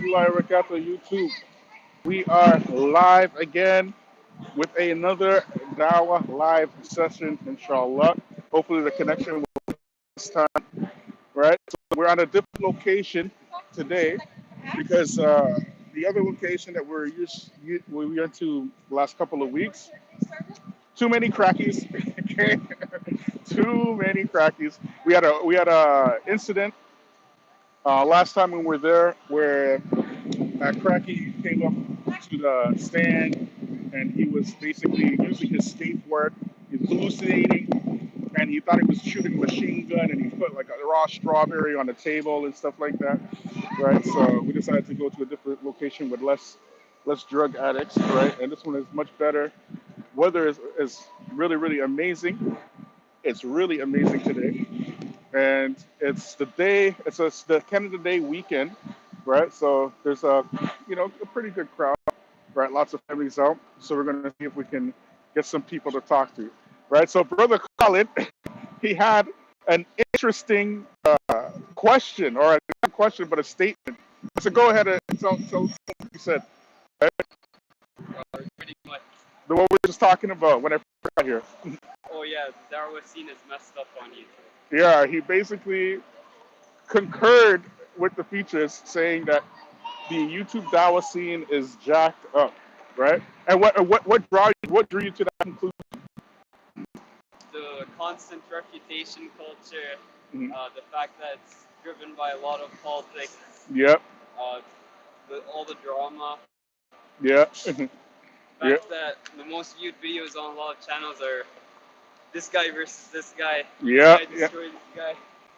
warahmatullahi wabarakatuh, YouTube. We are live again with another Dawah live session, inshallah. Hopefully the connection will this time, right? So we're on a different location today because the other location that we went to the last couple of weeks, too many crackies, okay? Too many crackies. We had a incident last time when we were there where Cracky came up to the stand and he was basically using his skateboard, he's hallucinating, and he thought he was shooting a machine gun and he put like a raw strawberry on the table and stuff like that, right? So we decided to go to a different location with less drug addicts, right? And this one is much better. Weather is really, really amazing. It's really amazing today. And it's the day, it's the Canada Day weekend, right? So there's a pretty good crowd, right? Lots of families out. So we're going to see if we can get some people to talk to, right? So Brother Khalid, he had an interesting question, or not a question, but a statement. So go ahead and tell what you said, right? Pretty much. The one we were just talking about when I first got here. Oh yeah, that was seen as messed up on YouTube. Yeah, he basically concurred with the features saying that the YouTube Dawa scene is jacked up, right? And what drew you to that conclusion? The constant reputation culture, Mhm. the fact that it's driven by a lot of politics, Yep, uh, all the drama, yeah, the yep, fact that the most viewed videos on a lot of channels are this guy versus this yeah, guy yeah, destroyed this guy.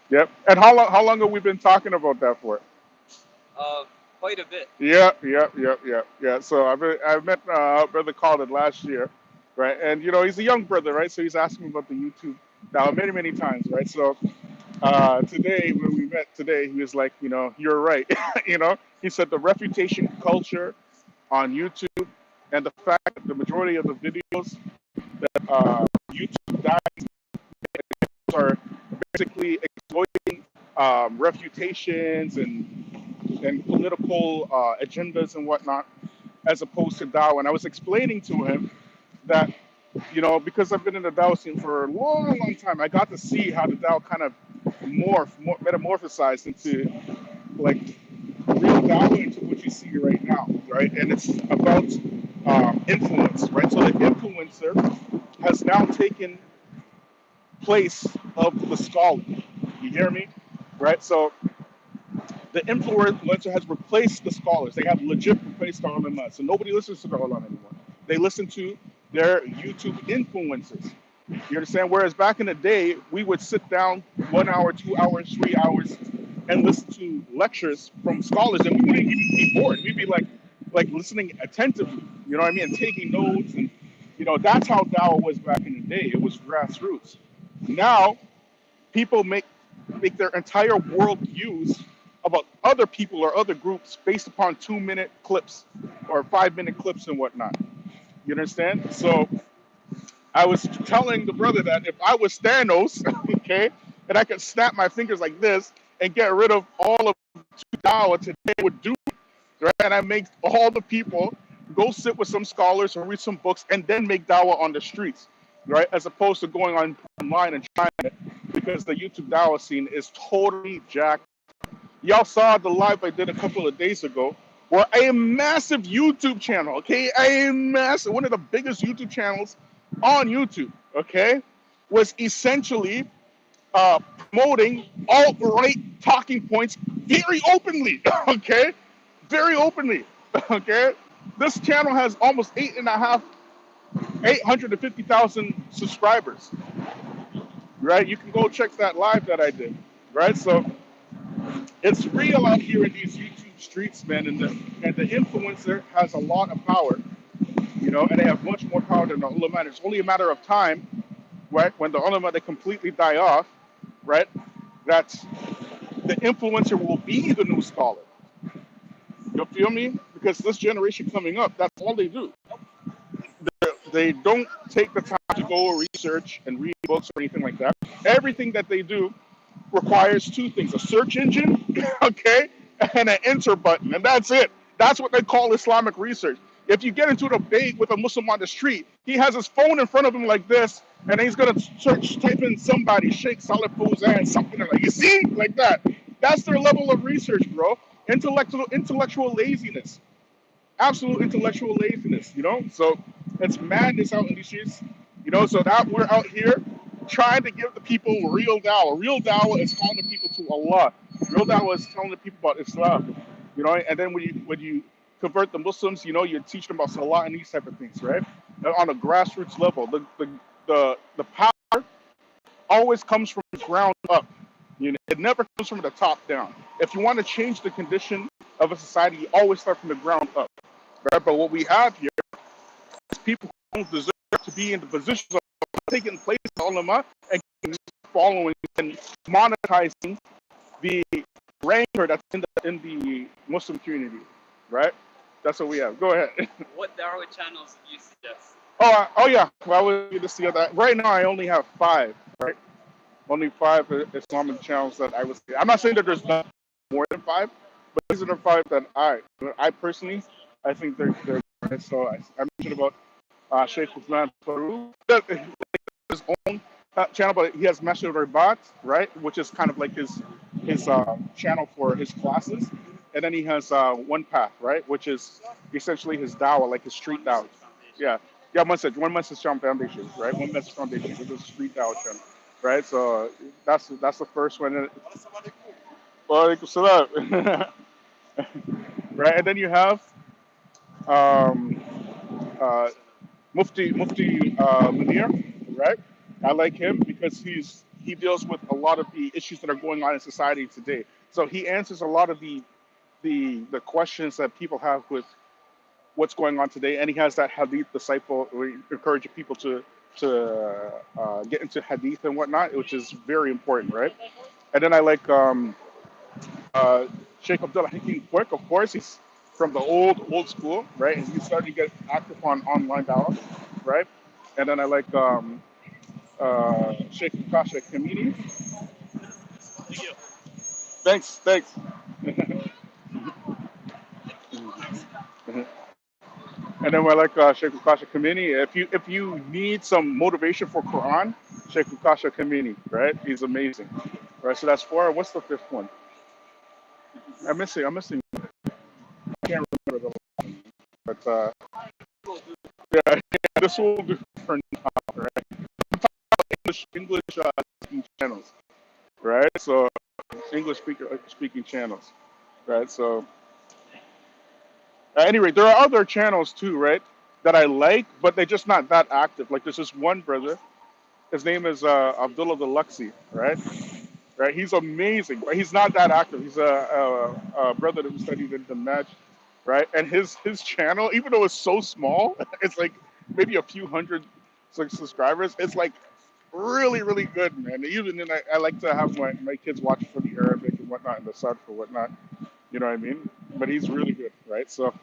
yep. And how long have we been talking about that for? Uh, Quite a bit. Yeah, yeah, yeah, yeah, yeah. So I met Brother Khalid last year, right? And he's a young brother, right? So he's asking me about the YouTube now many times, right? So today when we met today, he was like, you're right. He said the reputation culture on YouTube and the fact that the majority of the videos that YouTube guys are basically exploiting reputations and political agendas and whatnot, as opposed to Dow. And I was explaining to him that, because I've been in the Dow scene for a long, long time, I got to see how the Dow kind of metamorphosized into like real Dow into what you see right now, right? And it's about influence, right? So the influencer has now taken place of the scholar. You hear me? Right? So the influencer has replaced the scholars. They have legit replaced the ulama. So nobody listens to the ulama anymore. They listen to their YouTube influencers. You understand? Whereas back in the day, we would sit down 1 hour, 2 hours, 3 hours, and listen to lectures from scholars, and we wouldn't even be bored. We'd be like listening attentively. You know what I mean? And taking notes, and that's how Dawah was back in the day. It was grassroots. Now people make their entire world views about other people or other groups based upon 2 minute clips or 5 minute clips and whatnot. You understand? So I was telling the brother that if I was Thanos, okay, and I could snap my fingers like this and get rid of all of Dawa today, I would do it, right? And I make all the people go sit with some scholars and read some books and then make Dawa on the streets, right? As opposed to going online and trying it, because the YouTube Dawa scene is totally jacked. Y'all saw the live I did a couple of days ago where a massive YouTube channel, okay, one of the biggest YouTube channels on YouTube, okay, was essentially promoting alt-right talking points very openly, okay, very openly, okay. This channel has almost 850,000 subscribers, right? You can go check that live that I did, right? So it's real out here in these YouTube streets, man, and the influencer has a lot of power, and they have much more power than the ulama. It's only a matter of time, right, when the ulama they completely die off, right, that the influencer will be the new scholar. You feel me? Because this generation coming up, that's all they do. They don't take the time to go research and read books or anything like that. Everything that they do requires two things: a search engine, okay, and an enter button, and that's it. That's what they call Islamic research. If you get into a debate with a Muslim on the street, he has his phone in front of him like this, and he's gonna search, type in somebody, Sheikh Saleh Fawzan, something like, you see, like that. That's their level of research, bro. Intellectual laziness, absolute intellectual laziness. So it's madness out in these streets. So that we're out here trying to give the people real dawah. Real dawah is calling the people to Allah. Real dawah is telling the people about Islam. And then when you convert the Muslims, you teach them about Salah and these type of things, right? And on a grassroots level, the power always comes from the ground up. It never comes from the top down. If you want to change the condition of a society, you always start from the ground up, right? But what we have here is people who don't deserve to be in the positions of taking place in ulama and following and monetizing the rancor that's in the Muslim community, right? That's what we have. Go ahead. What Darwin channels do you suggest? Oh yeah. Well, I was going to see that. Right now, I only have 5. Right, only 5 Islamic channels that I would say. I'm not saying that there's not more than 5, but these are the 5 that I personally, I think they're good. So I mentioned about Sheikh Uthman Farouk. His own channel, but he has Masjid Ribat, right, which is kind of like his channel for his classes, and then he has One Path, right, which is essentially his dawah, like his street dawah. Yeah, yeah, one message foundation, right, one message foundation, which is street dawah channel, right. So that's the first one. Wa alaikum salam. Right, and then you have um, uh, Mufti Munir, right? I like him because he deals with a lot of the issues that are going on in society today. So he answers a lot of the questions that people have with what's going on today, and he has that Hadith disciple, where he encourages people to get into Hadith and whatnot, which is very important, right? And then I like uh, Sheikh Abdullah Hakim Quick, of course. He's from the old school, right? And he's starting to get active on online dawah, right? And then I like Sheikh Kasha Kamini. Thanks. And then I like Sheikh Kasha Kamini. If you need some motivation for Quran, Sheikh Kasha Kamini, right? He's amazing, right? So that's 4. What's the 5th one? I'm missing. I can't remember the. But yeah, this will do for now, right? English speaking channels, right? So English speaking channels, right? So at any rate, there are other channels too, right? That I like, but they're just not that active. Like there's this one brother. His name is Abdullah the Luxi, right? Right? He's amazing, but he's not that active. He's a brother who studied in the Med, right? And his channel, even though it's so small, it's like maybe a few hundred subscribers. It's like really good, man. Even then, I like to have my kids watch for the Arabic and whatnot and the Sud for whatnot. You know what I mean? But he's really good, right? So,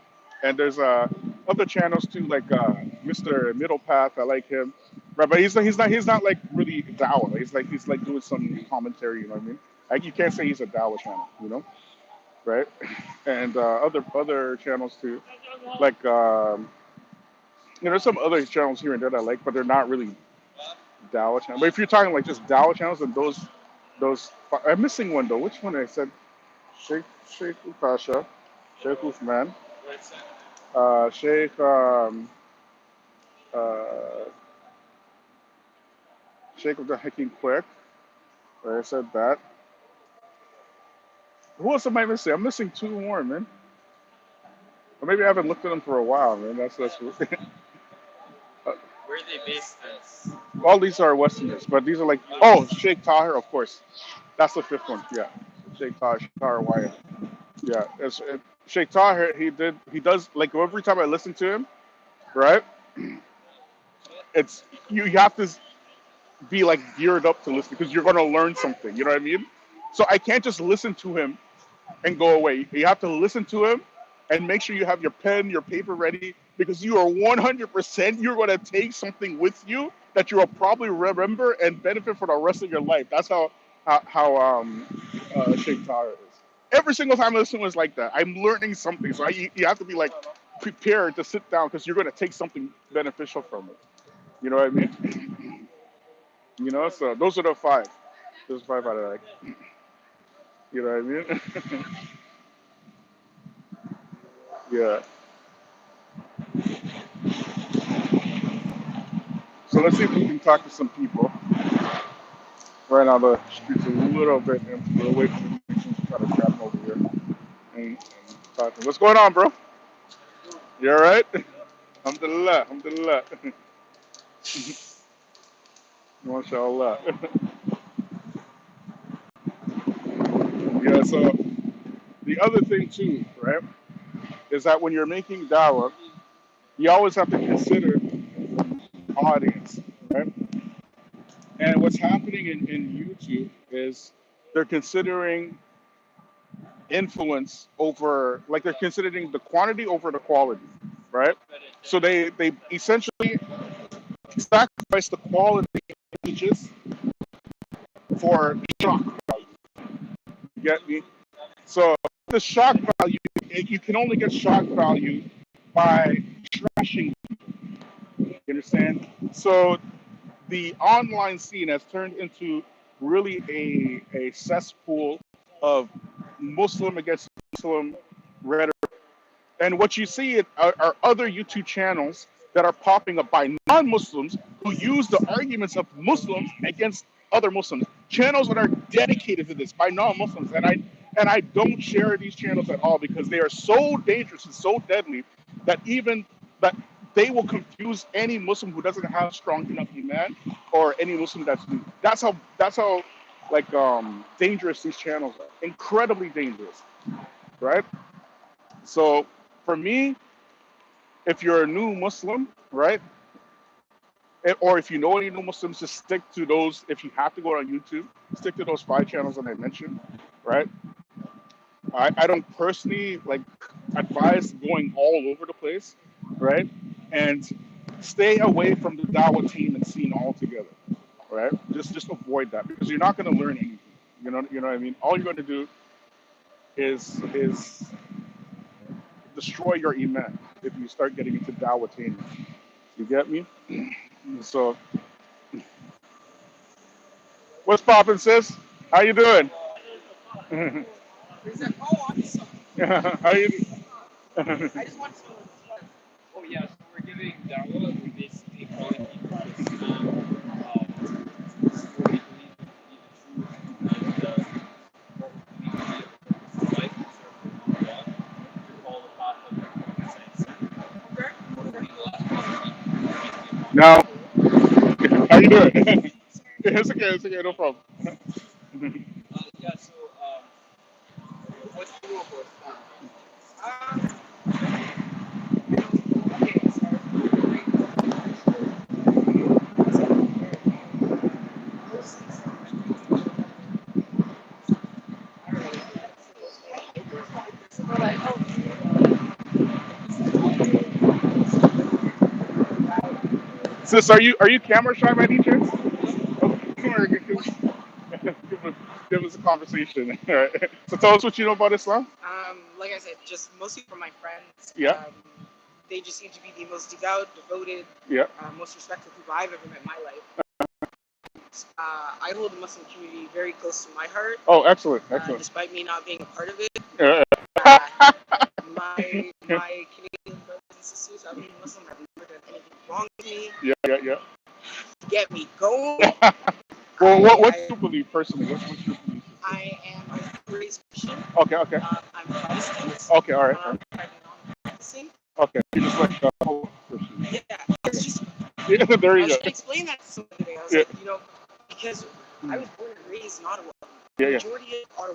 and there's other channels too, like Mr. Middle Path. I like him, right? But he's not like really Dawah. He's like doing some commentary. You know what I mean? Like you can't say he's a Dawah channel, right? And other channels too, like there's some other channels here and there that I like, but they're not really Dawah channels. But if you're talking like just Dawah channels, then those I'm missing one though. Which one I said? Sheikh Ukasha, Sheikh Uthman, Sheikh uh, Sheikh of the Hakim Quick. I said that. Who else am I missing? I'm missing 2 more, man. Or maybe I haven't looked at them for a while, man. That's Where are they based in? all these are Westerners, but these are like Sheikh Tahir, of course. That's the 5th one. Yeah, Sheikh Tahir Wyatt. Yeah, Sheikh Tahir. He does like every time I listen to him, right? It's you have to be like geared up to listen because you're gonna learn something. You know what I mean? So I can't just listen to him and go away. You have to listen to him and make sure you have your pen, your paper ready because you are 100% you're going to take something with you that you will probably remember and benefit for the rest of your life. That's how Sheikh Tara is. Every single time I listen was like that. I'm learning something, so you have to be like prepared to sit down because you're going to take something beneficial from it. You know what I mean? You know, so those are the five. Those five out of like, you know what I mean? Yeah. So let's see if we can talk to some people. Right now the streets are a little bit empty. We're away from the nations. Try to grab them over here and talk to them. What's going on, bro? You all right? Alhamdulillah, alhamdulillah. MashaAllah. Yeah, so the other thing too, right, is that when you're making dawah, you always have to consider audience, right? And what's happening in YouTube is they're considering influence over, like they're considering the quantity over the quality, right? So they essentially sacrifice the quality images for shock value. You get me? So the shock value, you can only get shock value by trashing. You understand? So the online scene has turned into really a cesspool of Muslim against Muslim rhetoric. And what you see are other YouTube channels that are popping up by non-Muslims who use the arguments of Muslims against other Muslims. Channels that are dedicated to this by non-Muslims, and I don't share these channels at all because they are so dangerous and so deadly that even that they will confuse any Muslim who doesn't have strong enough iman or any Muslim that's new. That's how like dangerous these channels are. Incredibly dangerous, right? So for me, if you're a new Muslim, right, or if you know any new Muslims, just stick to those. If you have to go on YouTube, stick to those five channels that I mentioned, right? I don't personally like advise going all over the place, right? And stay away from the Dawah team and scene altogether, right? Just avoid that because you're not going to learn anything. You know what I mean? All you're going to do is destroy your iman if you start getting into Dawah team. You get me? So, what's poppin', sis? How you doing? How you? Oh yeah, so we're giving dawah. We basically calling people to Islam, what we believe to be the truth, and what we believe to be a purpose in life, and serve God. We follow the path of the Prophet. We're going to be the last person to be upon Now, this earth. how you doing? It's okay. It's okay. No problem. Yeah, so what's the rule for Islam? Sis, are you camera shy by any chance? Okay, come here, give us a conversation. All right. So tell us what you know about Islam. Like I said, just mostly from my friends. Yeah. They just seem to be the most devout, devoted, Yeah. most respectful people I've ever met in my life. I hold the Muslim community very close to my heart, Oh, excellent, excellent. despite me not being a part of it. Yeah. My Canadian brothers and sisters, I've been Muslim, have never done anything wrong to me. Yeah. Get me going. Well, what do you believe personally? What's your belief? I am raised Christian. Okay. I'm Protestant. Okay. All right. Non-practicing. Okay. You just like Christian. Yeah, it's just. Yeah. There I you was go. trying to explain that to somebody today. I was Yeah. like, because I was born and raised in Ottawa. The Yeah. majority of our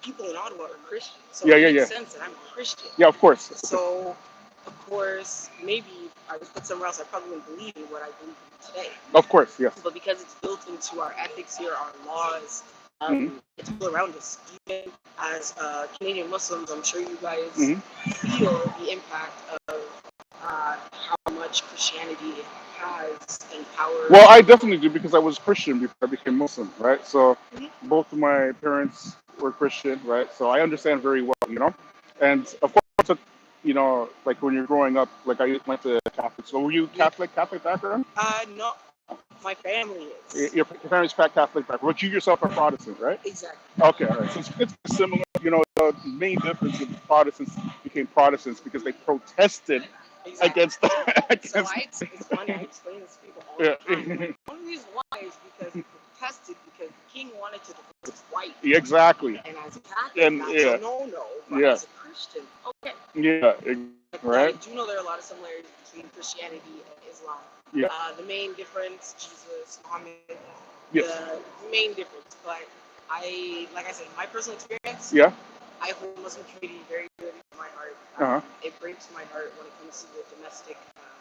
people in Ottawa are Christian. So Yeah. it makes sense that I'm a Christian. Yeah. Of course. So, of course, maybe if I was put somewhere else, I probably wouldn't believe in what I believe in today. Of course. Yes. But because it's built into our ethics here, our laws, Mhm. it's all around us. Even as Canadian Muslims, I'm sure you guys Mhm. feel the impact of how much Christianity has empowered. Well, I definitely do because I was Christian before I became Muslim, right? So Mhm. both of my parents were Christian, right? So I understand very well, you know. And of course, I took, you know, like when you're growing up, like I went to Catholic. So were you Yeah. Catholic background? No, my family is. Your parents Catholic background, but you yourself are Protestant, right? Exactly. Okay, all right. So it's similar. You know, the main difference is Protestants became Protestants because they protested Exactly. against So against. it's funny. I explain this to people all Yeah, the time. Like, the only reason why is because he protested because the king wanted to divorce his wife. exactly. And as a Catholic, And that's yeah, a no-no. But yeah, as a Christian, okay. yeah, But I right. do know there are a lot of similarities between Christianity and Islam. Yeah, The main difference, Jesus, Muhammad, yes, the main difference. But like I said, my personal experience, yeah, I hold Muslim community very dear to my heart. uh-huh, It breaks my heart when it comes to the domestic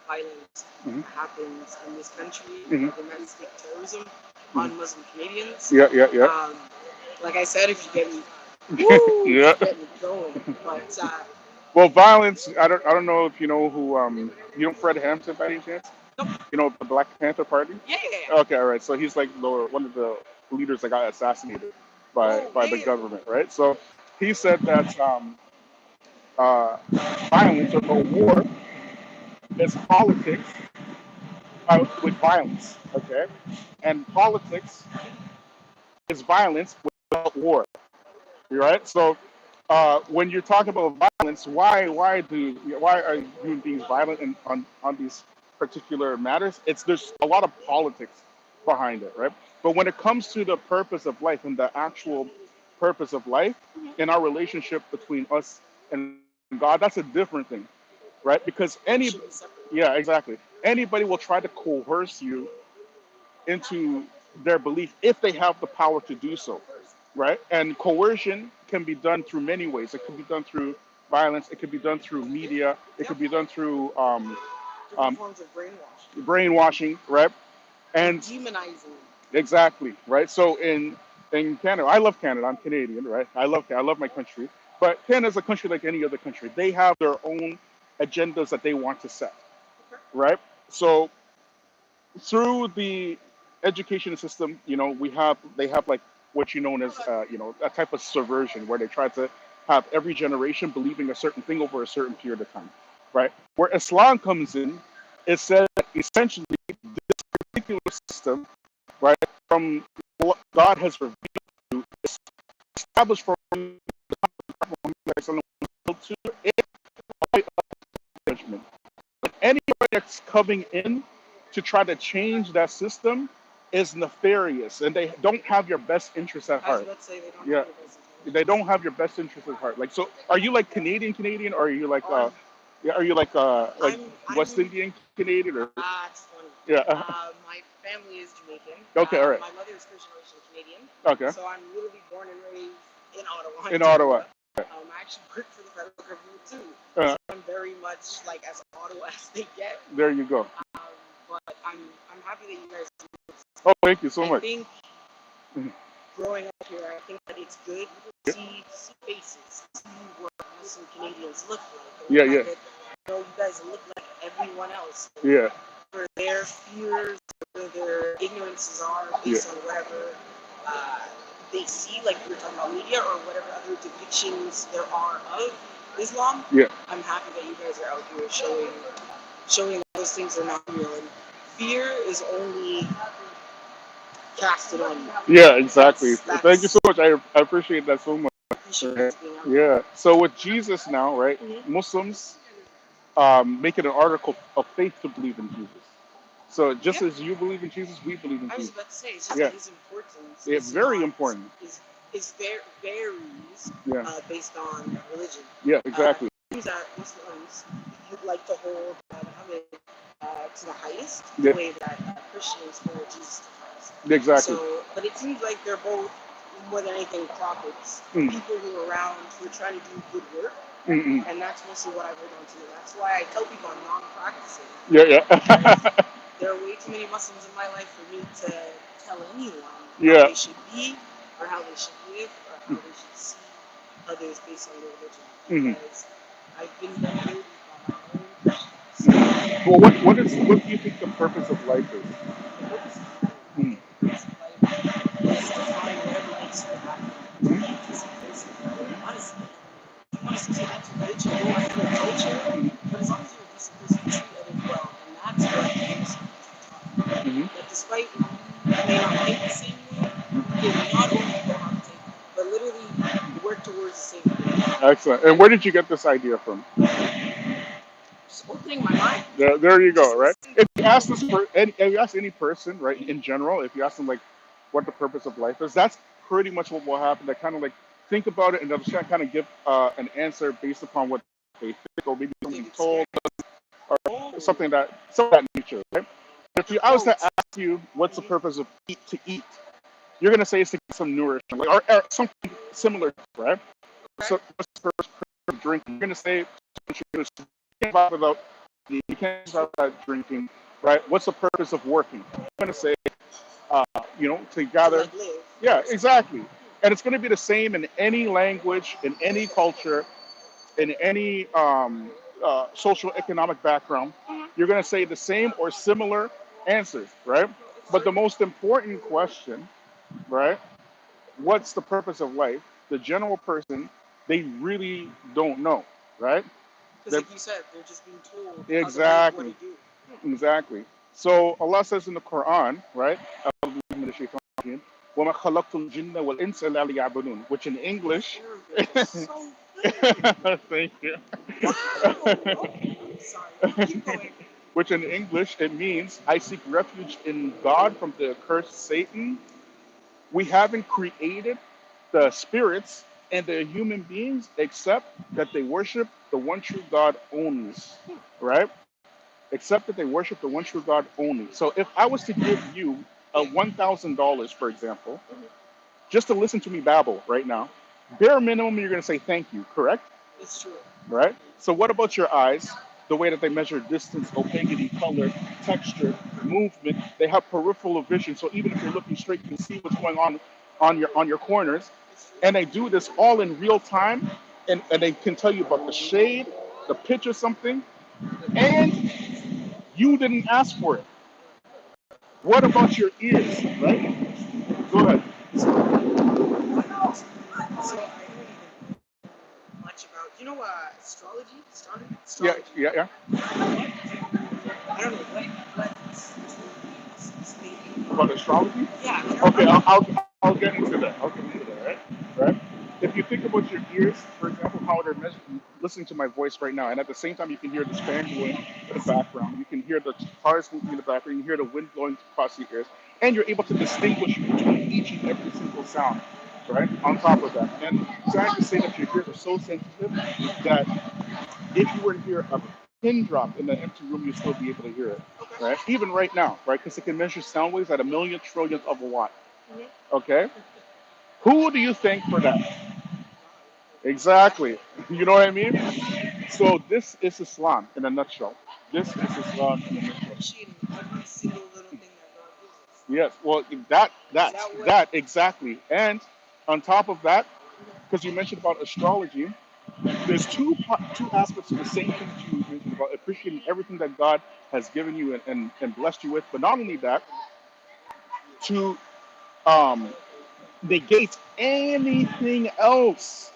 violence hmm, that happens in this country, hmm, domestic terrorism hmm, on Muslim Canadians. yeah, yeah, yeah, Um, like I said, if you get me, woo, if yeah. you get me going. But Well, violence. I don't know if you know who you know Fred Hampton by any chance. nope. You know the Black Panther Party. Yeah, yeah, yeah. Okay, all right. So he's like one of the leaders that got assassinated Oh, by yeah, the yeah. government, right? So he said that uh, violence or war is politics with violence, okay? And politics is violence without war, right? So when you're talking about violence, why are human beings violent on these particular matters? It's there's a lot of politics behind it, right? But when it comes to the purpose of life and the actual purpose of life in our relationship between us and God, that's a different thing, right? Because It should be separate. yeah, exactly. Anybody will try to coerce you into their belief if they have the power to do so, right? And coercion can be done through many ways. It could be done through violence. It could be done through media. It Yep. could be done through Different um, forms of brainwashing brainwashing, right? and And demonizing. exactly, right. So in Canada, I love Canada. I'm Canadian, right? I love my country. But Canada's a country like any other country. They have their own agendas that they want to set, Okay. right? So through the education system, you know, they have like what you known as you know, a type of subversion where they try to have every generation believing a certain thing over a certain period of time, right? Where Islam comes in, it says that essentially this particular system, right, from what God has revealed to is established from to it judgment. Anybody that's coming in to try to change that system is nefarious and they don't have your best interest at I was heart. about to say they don't Yeah, have your best they intentions. don't have your best interest at heart. Like, so are you like Canadian, or are you like Oh, I'm yeah, are you like West I'm Indian Canadian, or it's funny. yeah? My family is Jamaican. Okay, all right. My mother is first generation Canadian, Okay, so I'm literally born and raised in Ottawa, in Ottawa. Ontario. I actually work for the federal government too, Uh, so I'm very much like as Ottawa as they get. there you go. Um, but I'm happy that you guys. Oh, thank you so I much. think Mhm. growing up here, I think that it's good to see faces, to see what Muslim Canadians look like, and Yeah, the yeah, fact that you guys look like everyone else. yeah, For their fears, or their ignorances are yeah, based on whatever uh, they see, like we were talking about media or whatever other depictions there are of Islam. yeah, I'm happy that you guys are out here showing those things are not real. And fear is only casted on you. yeah. Exactly. Thank you That's so much. I appreciate that so much. I appreciate you guys being out here. Yeah. So with Jesus now, right? Mm-hmm. Muslims make it an article of faith to believe in Jesus. So just Yeah, as you believe in Jesus, we believe in I was Jesus. about to say it's just Yeah. that his importance Yeah. is Very not important. is varies Yeah. based on religion. Yeah. Uh, Exactly. Seems that Muslims would like to hold Muhammad to the highest, the Yeah. way that Christians hold Jesus to the highest. Exactly. So, but it seems like they're both, more than anything, prophets, Mm. people who are around who are trying to do good work, Mm-mm. and that's mostly what I've heard on to. That's why I tell people I'm non-practicing. Yeah. Yeah. There are way too many Muslims in my life for me to tell anyone how Yeah. they should be, or how they should live, or how they should see others based on their religion. Mm-hmm. Because I've been bamboozled by my own Christians. Well, what do you think the purpose of life is? The purpose of life, Mm. the purpose of life is to find whatever makes you happy. Mhm. culture, but as long as you're disciplined, you treat others well, and that's what the English taught me. Hmm. That despite you may not think the same way, you can not only cohabitate, but literally work towards the same goal. Excellent. And where did you get this idea from? Just opening my mind, There you go. just Right. listening to If you ask people. if you ask any person, right, in general, if you ask them like what the purpose of life is, that's pretty much what will happen. They kind of like think about it and they'll just kind of give an answer based upon what they think or maybe somebody They've told experienced. or Oh, something of that nature, right? If the I was to quote. ask you what's the Mhm. purpose of eat, you're gonna say it's to get some nourishment, like, or something similar, right? Okay. So what's the purpose of drinking? You're gonna say you can't survive without eating, you can't survive without drinking, right? What's the purpose of working? I'm gonna say, uh, to To gather. like live, Yeah, basically. exactly. And it's gonna be the same in any language, in any culture, in any social economic background, Mhm. you're going to say the same or similar answers, right? It's But the true. most important question, right? What's the purpose of life? The general person, they really don't know, right? Because They're, like you said, they're just being told how to live, what exactly, to do. exactly. So Allah says in the Quran, right? وَمَا خَلَقْتُ الْجِنَّ وَالْإِنسَ إِلَّا لِيَعْبُدُونَ, which in Your English, Arabic is so good. thank you. Wow. Oh, sorry. Keep going. Which in English it means I seek refuge in God from the accursed Satan. We haven't created the spirits and the human beings except that they worship the one true God only, right? Except that they worship the one true God only. So if I was to give you a Yeah. $1,000, for example, Mhm. just to listen to me babble right now, bare minimum you're going to say thank you, correct? It's true. Right? So what about your eyes? The way that they measure distance, opacity, color, texture, movement. They have peripheral vision. So even if you're looking straight, you can see what's going on your corners. It's true. And they do this all in real time. And they can tell you about the shade, the pitch of something, and you didn't ask for it. What about your ears, right? Go ahead. So, so I don't even know much about. You know, astrology, astronomy, Yeah, astrology. yeah, yeah. What? I don't know what is stating. About astrology? Yeah, like Okay, I'm I'll get into that. I'll get into that, right? Right? If you think about your ears, for example, how they're listening to my voice right now, and at the same time, you can hear the fan blowing in the background, you can hear the cars moving in the background, you can hear the wind blowing across your ears, and you're able to distinguish between each and every single sound, right? On top of that, and trying to say that your ears are so sensitive that if you were to hear a pin drop in the empty room, you'd still be able to hear it, okay. right? Even right now, right? Because it can measure sound waves at a million trillionth of a watt. Mhm. Okay, who do you thank for that? God. Exactly. Exactly. You know what I mean? Yeah. So this is Islam in a nutshell. This is Islam in a nutshell. Appreciating every single little thing that God gives us. Yes. Well, that Is that that what? that exactly. And on top of that, Mhm. because you mentioned about astrology, there's two aspects of the same thing that you mentioned about appreciating everything that God has given you and blessed you with. But not only that, to um, negate anything else,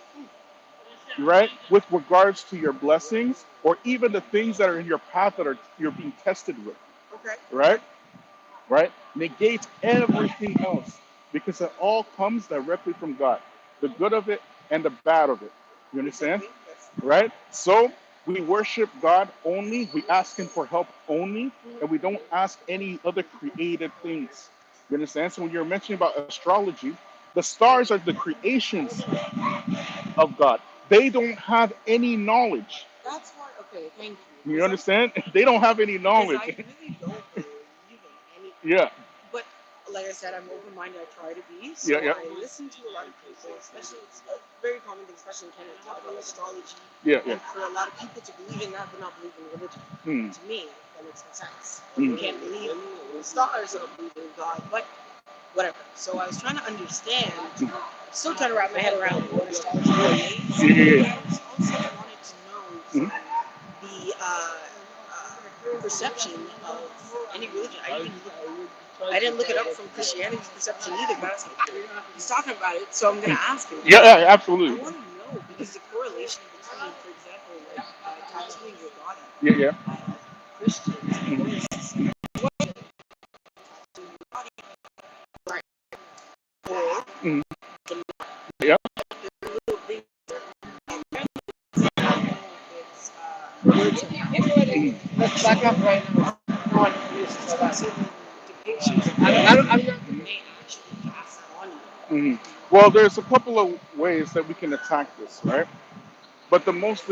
right? With regards to your blessings or even the things that are in your path that are you're being tested with, Okay. Okay. right? Right? Negate everything else because it all comes directly from God. The good of it and the bad of it. You understand? Exactly. Yes. Right? So we worship God only, we ask Him for help only, Mhm. and we don't ask any other created things. You understand? So when you're mentioning about astrology, the stars are the creations of God. They don't have any knowledge. That's why. Okay. Thank you. You understand? They don't have any Because knowledge. I really don't believe in any. Yeah, But like I said, I'm open-minded. I try to be. yeah, So yeah, I listen to a lot of people, especially it's a very common thing, especially in Canada, talk about astrology, yeah, yeah. and for a lot of people to believe in that but not believe in religion. Hmm. To me, that makes no sense. You Hmm. can't believe in the stars and not believe in God, but whatever. So I was trying to understand, still trying to wrap my head around what astrology really is, Yeah, yeah, but yeah. I was also wanted to know Hmm. from the perception of any religion. I didn't look it up from Christianity's perception either, but I was like, he's talking about it, so I'm gonna ask him. Yeah, yeah, I absolutely. want to know because the correlation between, for example, like tattooing your body. Yeah, yeah. Christians, Mhm. Buddhists, what tattoo your body, right? Or Mhm. the Yeah. little thing. And I don't know if it's words of Mhm. let's back up right now. No one uses certain depictions. I don't know if Mhm. they actually pass that on Mhm. Well, there's a couple of ways that we can attack this, right? But the most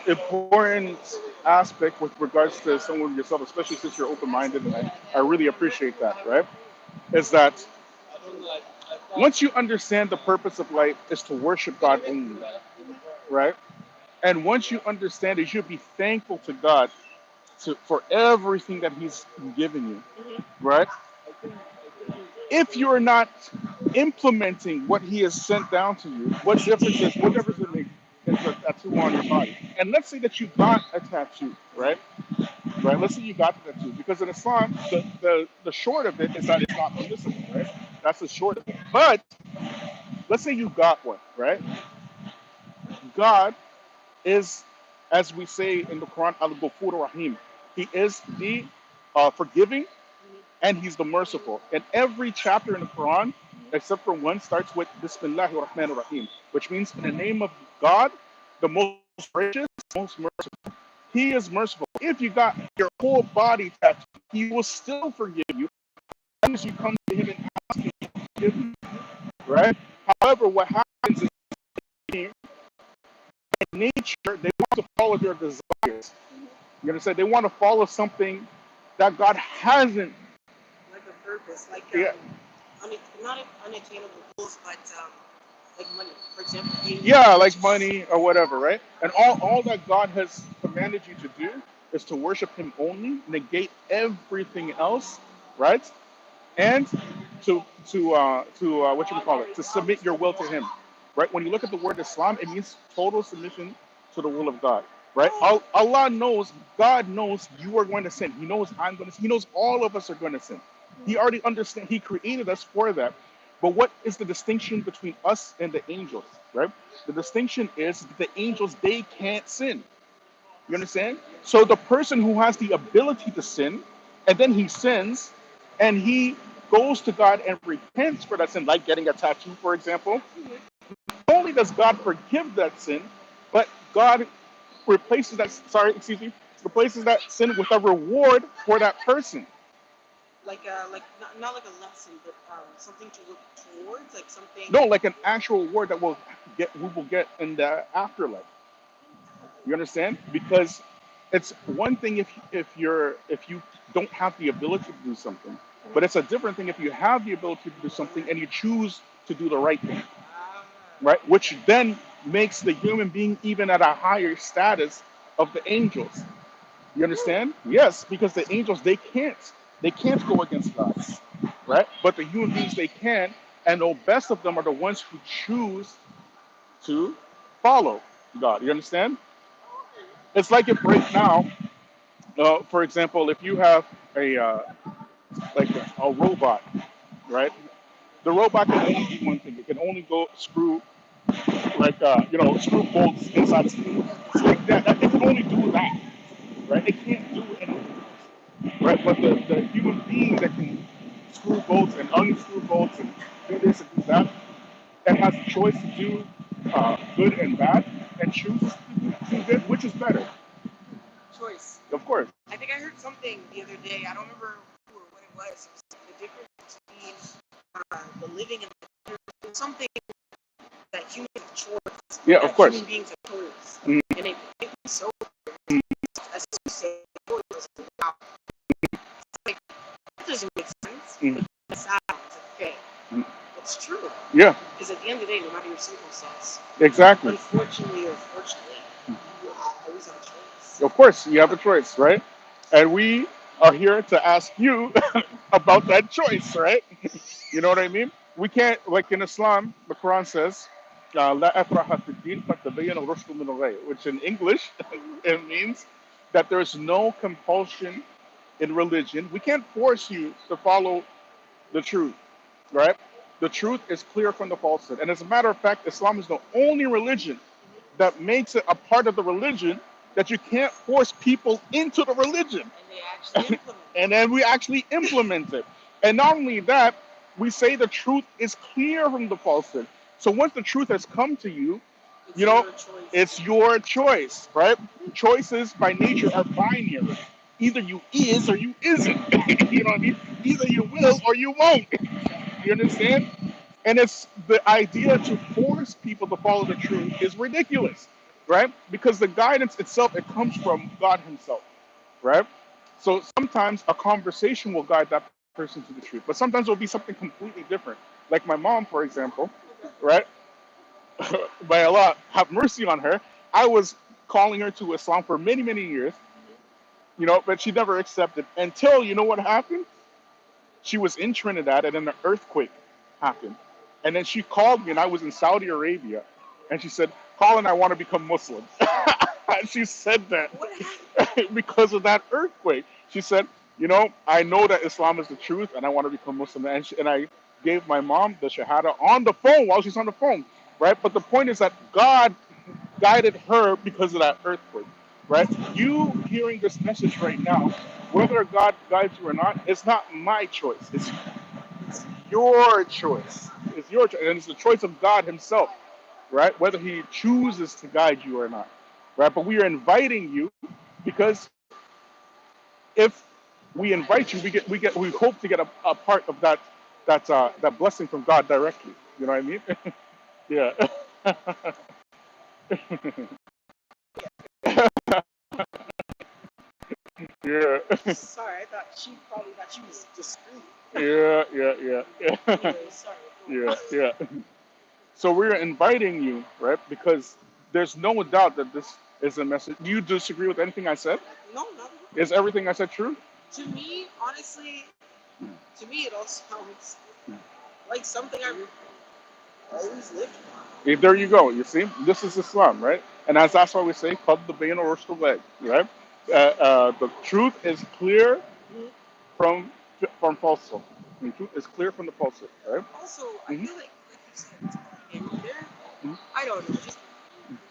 important aspect with regards to someone yourself, especially since you're open-minded, and I really appreciate that, right? Is that once you understand the purpose of life is to worship God only, right? And once you understand it, you should be thankful to God for everything that He's given you, you. right? If you're not implementing what He has sent down to you, what difference does it make if a tattoo on your body? And let's say that you got a tattoo, right? Right? Let's say you got the tattoo. Because in Islam, the short of it is that it's not permissible, right? That's the short of it. But let's say you got one, right? God is, as we say in the Quran, Al Ghafur Rahim. He is the forgiving and He's the merciful. And every chapter in the Quran, except for one, starts with Bismillahir Rahmanir Rahim, which means in the name of God, the most gracious, most merciful. He is merciful. If you got your whole body tattooed, He will still forgive you as long as you come to Him and ask Him to forgive you, right? However, what happens is in nature, they want to follow their desires. You understand? They want to follow something that God hasn't. Like a purpose, like Yeah, not unattainable goals, but like money, for example, being yeah, like richest. money or whatever, right? And all that God has commanded you to do is to worship Him only, negate everything else, right? And to what you would call it, to submit your will to Him, right? When you look at the word Islam, it means total submission to the will of God, right? Allah knows, God knows you are going to sin. He knows I'm going to sin. He knows all of us are going to sin. He already understands. He created us for that. But what is the distinction between us and the angels, right? The distinction is that the angels, they can't sin. You understand? So the person who has the ability to sin, and then he sins, and he goes to God and repents for that sin, like getting a tattoo, for example, not only does God forgive that sin, but God replaces that sin with a reward for that person. Like not like a lesson, but something to look towards, like something. No, like an actual reward that we will get in the afterlife. You understand? Because it's one thing if you don't have the ability to do something, but it's a different thing if you have the ability to do something and you choose to do the right thing, Ah, right? Which okay. then makes the human being even at a higher status of the angels. You understand? Yes, because the angels they can't go against God, right? But the human beings they can, and the best of them are the ones who choose to follow God. You understand? It's like if right now, for example, if you have a like a robot, right? The robot can only do one thing. It can only go screw like screw bolts inside a screw. Like that. It can only do that, right? It can't do anything else, right? But the human being that can screw bolts and unscrew bolts and do this and do that, that has a choice to do good and bad, and chooses to do good, which is better, Choice. of course. I think I heard something the other day. I don't remember who or what it was. It was the difference between the living and something that humans have choice, Yeah, of that course. human beings have choice, Mm, and it makes me so mm, as you say, choice. Wow, like that doesn't make sense, mm, but that sounds okay. mm. It's true Yeah, because at the end of the day, no matter your circumstance, exactly. unfortunately or fortunately, you always have a choice. Of course, you have a choice, right? And we are here to ask you about that choice, right? You know what I mean? We can't, like in Islam, the Quran says, "La ikraha fi din qad tabayyana ar-rushd min al-ghayy," which in English it means that there's no compulsion in religion. We can't force you to follow the truth, right? The truth is clear from the falsehood. And as a matter of fact, Islam is the only religion that makes it a part of the religion that you can't force people into the religion. And they actually implement. And then we actually implement it. And not only that, we say the truth is clear from the falsehood. So once the truth has come to you, It's you know, your choice. it's your choice, right? Choices by nature are binary. Either you is or you isn't. You know what I mean? Either you will or you won't. You understand? And it's the idea to force people to follow the truth is ridiculous, right? Because the guidance itself, it comes from God Himself, right? So sometimes a conversation will guide that person to the truth, but sometimes it will be something completely different. Like my mom, for example, right? By Allah, have mercy on her. I was calling her to Islam for many, many years, but she never accepted until you know what happened? She was in Trinidad and then an earthquake happened. And then she called me and I was in Saudi Arabia and she said, Colin, I want to become Muslim. She said that What happened? because of that earthquake. She said, I know that Islam is the truth and I want to become Muslim. And I gave my mom the Shahada on the phone while she's on the phone, right? But the point is that God guided her because of that earthquake, right? You hearing this message right now, whether God guides you or not, it's not my choice. It's your choice. It's your choice. And it's the choice of God Himself, right? Whether He chooses to guide you or not, right? But we are inviting you because if we invite you, we hope to get a part of that blessing from God directly. You know what I mean? Yeah. Yeah. Sorry, I thought she probably thought she was discreet. Yeah. Anyway, sorry. Yeah, yeah. So we're inviting you, right? Because there's no doubt that this is a message. Do you disagree with anything I said? No, not at Is everything I said true? all. To me, honestly, to me it all sounds like something I always lived by. There you go. You see, this is Islam, right? And that's why we say, "Qad bayyana rushd al-ghayy," right? The truth is clear Mhm. from falsehood. The truth is clear from the falsehood, right? Also, I Hmm. feel like you said, and there, Hmm. I don't know, just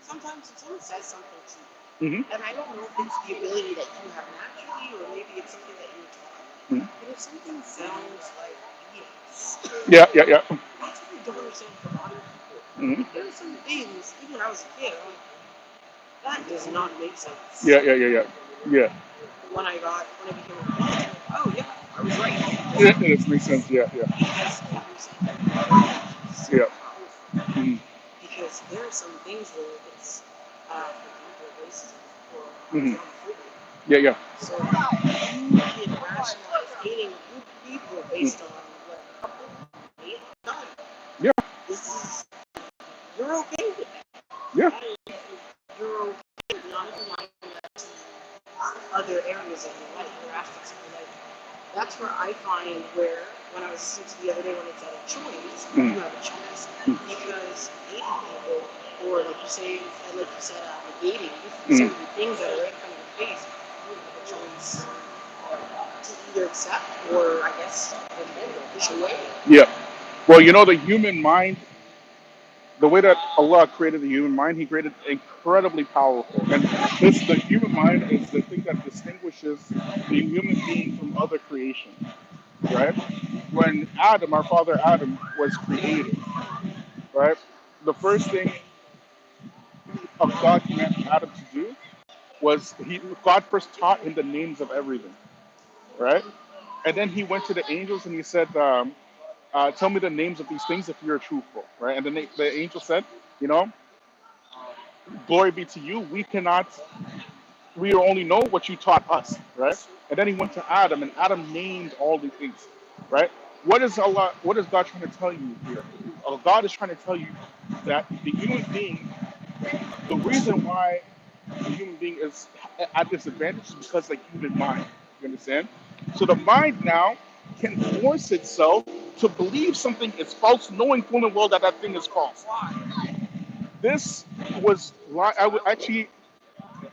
sometimes if someone says something to Hmm. you, and I don't know if it's the ability that you have naturally, or maybe it's something that you're taught, Hmm. but if something sounds like BS, Yeah. that's what I don't understand from other people. Hmm. Like, there are some things, even when I was a kid, I'm like, that does not make sense. Yeah. When I became an adult, I'm like, oh yeah, I was right. It makes sense. Yeah. Because what you're saying is so Yeah. powerful. Hmm. Because there are some things where it's, for example, racism or Hmm. Islamophobia. Yeah. So you can rationalize hating a group of people based on what a couple may have done. Yeah. This is, you're okay with that. Yeah. You're okay with not applying that to other areas of your life or aspects of your life. That's where I find where, when I was listening to the other day, when it's at a choice, Mm. you have a choice. Because hating people, or like you said, negating certain things that are right in front of your face, you have a choice to either accept or, I guess, push away. Yeah. Well, the human mind, the way that Allah created the human mind, He created incredibly powerful. And the human mind is the thing that distinguishes the human being from other creation, right? When Adam, our father Adam, was created, right? The first thing of God commanded Adam to do was God first taught him the names of everything, right? And then He went to the angels and He said, tell me the names of these things if you're truthful, right? And then the angel said, you know, glory be to you. We only know what you taught us, right? And then He went to Adam, and Adam named all these things, right? What is God trying to tell you here? God is trying to tell you that the human being, the reason why the human being is at this advantage is because of the human mind. You understand? So the mind now can force itself to believe something is false, knowing full and well that that thing is false. This was actually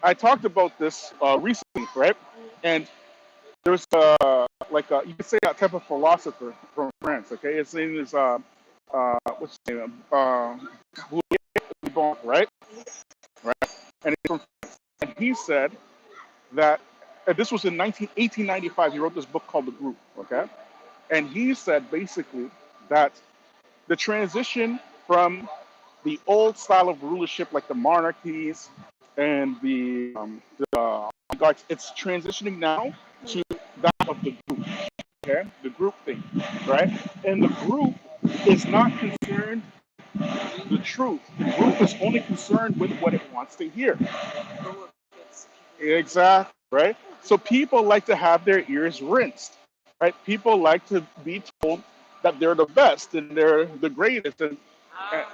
I talked about this recently, right? And there's you could say a type of philosopher from France. Okay, his name is what's his name? Bon, right? Right. And he's from France. And he said that this was in 1895. He wrote this book called The Group. Okay, and he said basically that the transition from the old style of rulership, like the monarchies and the oligarchs, it's transitioning now to that of the group. Okay, the group thing, right? And the group is not concerned with the truth. The group is only concerned with what it wants to hear. Exactly, right? So people like to have their ears rinsed, right? People like to be told that they're the best and they're the greatest,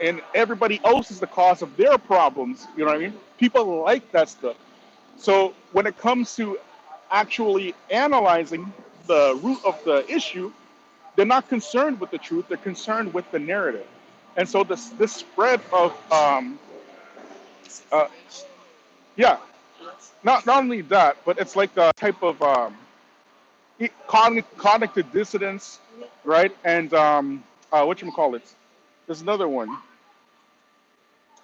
and everybody else is the cause of their problems. You know what I mean? People like that stuff. So when it comes to actually analyzing the root of the issue, they're not concerned with the truth. They're concerned with the narrative. And so this spread of uh, yeah, not only that, but it's like a type of cognitive dissonance, right? And what you call it? There's another one.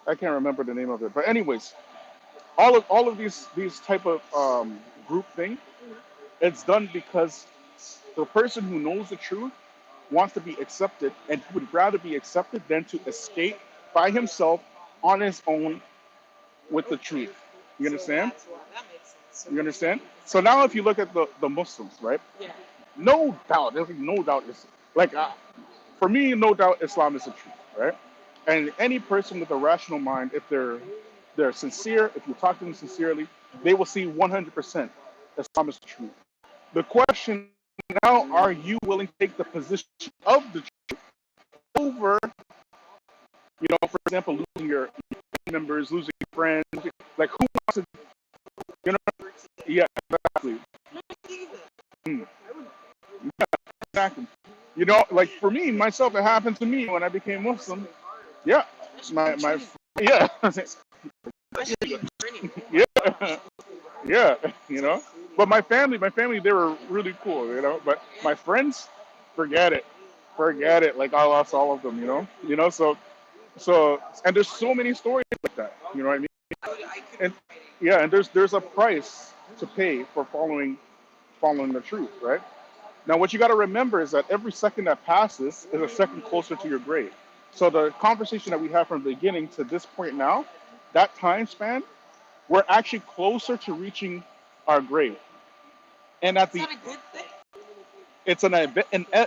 I can't remember the name of it. But anyways, all of these type of group thing, it's done because the person who knows the truth wants to be accepted, and he would rather be accepted than to escape by himself on his own with the truth. You understand? You understand? So now, if you look at the Muslims, right? No doubt, there's no doubt. It's like for me, no doubt, Islam is the truth, right? And any person with a rational mind, if they're sincere, if you talk to them sincerely, they will see 100% Islam is the truth. The question now, are you willing to take the position of the truth over, for example, losing your family members, losing your friends? Like, who wants to, you know? Yeah, exactly. Mm, yeah, exactly. Like for me, myself, it happened to me when I became Muslim. Yeah, my yeah, yeah, yeah. But my family, they were really cool. But my friends, forget it, forget it. Like I lost all of them. So and there's so many stories like that. You know what I mean? And yeah, and there's a price to pay for following the truth, right? Now, what you got to remember is that every second that passes is a second closer to your grave. So the conversation that we have from the beginning to this point now, that time span, we're actually closer to reaching our grave. And it's an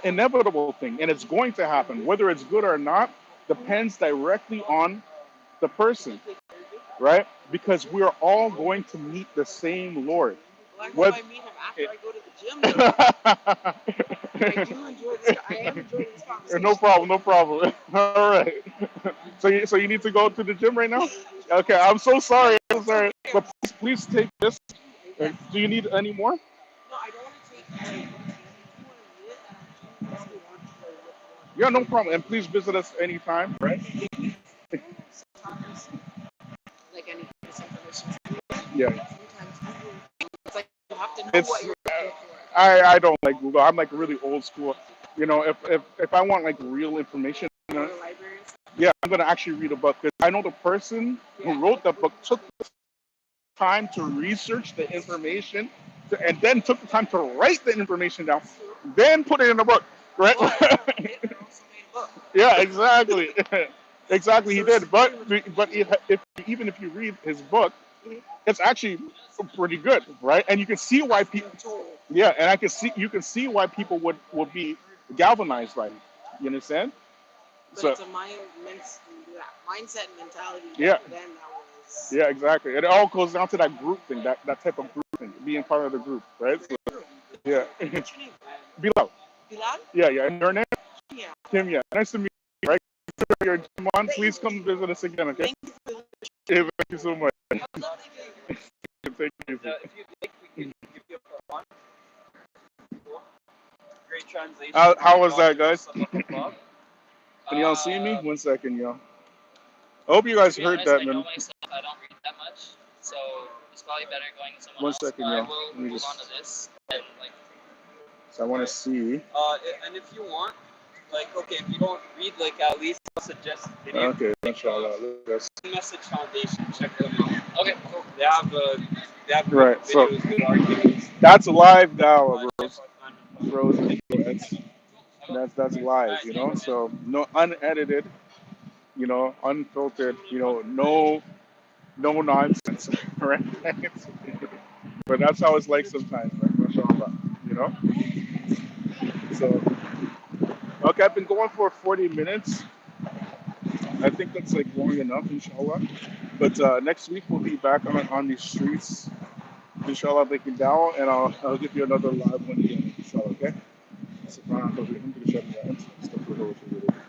inevitable thing, and it's going to happen. Whether it's good or not depends directly on the person, right? Because we are all going to meet the same Lord. What? I meet him after I go to the gym. I do enjoy this. I am enjoying this conversation. No problem, no problem. All right. So you need to go to the gym right now? Okay, I'm so sorry. I'm so sorry. But please take this. Do you need any more? No, I don't want to take. Yeah, no problem. And please visit us anytime, right? Like any misinformation. Yeah. It's like you have to know what you're looking for. I don't like Google. I'm like really old school. If I want like real information, yeah, I'm gonna actually read a book because I know the person who wrote the book took the time to research the information and then took the time to write the information down, then put it in a book, right? Yeah, exactly. Exactly, he did. But even if you read his book, it's actually pretty good, right? And you can see why people. Yeah, and you can see why people would be galvanized by it. You understand? But so it's a mindset and mentality. Yeah. For them that was. Yeah, exactly. It all goes down to that group thing, that type of group thing, being part of the group, right? So, yeah. What's your name? Bilal. Bilal? Yeah, yeah. And your name? Yeah. Kim, yeah. Nice to meet you. Right? Your gym on. Please come visit us again, okay? Yeah, thank you so much. Thank you. If you'd like, we can give you a one. Great translation. How was that, guys? Can y'all see me? 1 second, y'all. I hope you guys heard that, man. I know myself, I don't read that much, so it's probably better going to someone else. 1 second, y'all. Let me just. On to this and like. So I want to see. And if you want, like, okay, if you don't read, like, at least I'll suggest video. Okay, Like, inshallah. Look at this. Message Foundation, check them out. Okay, cool. They have good Right. So videos, good arguments. that's live now, Yeah, bros. Frozen. That's live. You know. So no unedited. You know, unfiltered. You know, no nonsense. Right. But that's how it's like sometimes. Right? Mashallah. You know. So okay, I've been going for 40 minutes. I think that's like long enough, inshallah. But next week we'll be back on these streets, inshallah, breaking down, and I'll give you another live one again, inshallah. Okay. سبحانك اللهم وبحمدك اشهد ان لا اله الا انت استغفرك واتوب اليك